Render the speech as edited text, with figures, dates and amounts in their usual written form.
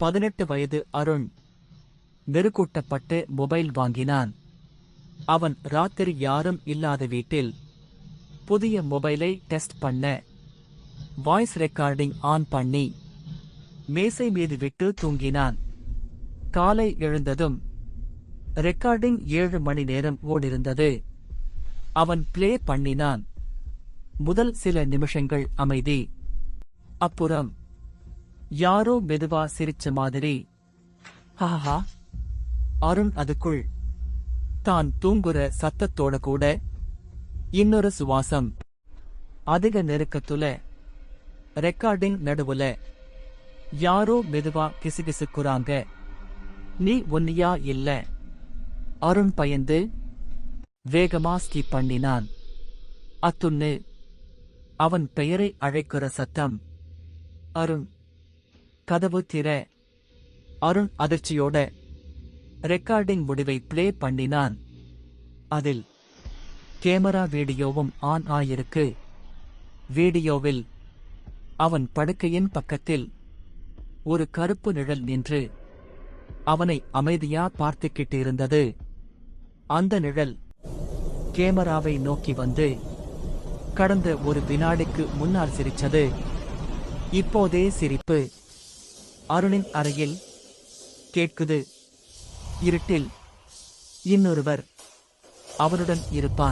18 வயது அருண் மெருகூட்டப்பட்டு மொபைல் வாங்கினான். அவன் ராத்திரி யாரும் இல்லாத வீட்டில் புதிய மொபைலை டெஸ்ட் பண்ண வாய்ஸ் ரெக்கார்டிங் ஆன் பண்ணி மேசை மீது விட்டு தூங்கினான். காலை எழுந்ததும் ரெக்கார்டிங் 7 மணி நேரம் ஓடிருந்தது. அவன் பிளே பண்ணினான். முதல் சில நிமிஷங்கள் அமைதி. அப்புறம் யாரோ மெதுவா சிரிச்ச மாதிரி. ஹஹா. அருண் அதுக்குள் தான் தூங்குற சத்தத்தோட கூட இன்னொரு சுவாசம். அதிக நெருக்கத்துல ரெக்கார்டிங் நடுவுல யாரோ மெதுவா கிசுகிசுக்குறாங்க. நீ ஒன்னியா இல்ல. அருண் பயந்து வேகமா ஸ்கிப் பண்ணினான். அத்துன்னு அவன் பெயரை அழைக்கிற சத்தம். அருண். கதவு திற. அருண் அதிர்ச்சியோட ரெக்கார்டிங் முடிவை பிளே பண்ணினான். அதில் கேமரா வீடியோவும் ஆன் ஆயிருக்கு. வீடியோவில் அவன் படுக்கையின் பக்கத்தில் ஒரு கருப்பு நிழல் நின்று அவனை அமைதியா பார்த்துக்கிட்டு இருந்தது. அந்த நிழல் கேமராவை நோக்கி வந்து கடந்த ஒரு வினாடிக்கு முன்னால் சிரிச்சது. இப்போதே சிரிப்பு அருணின் அறையில் கேட்குது. இருட்டில் இன்னொருவர் அவனுடன் இருப்பான்.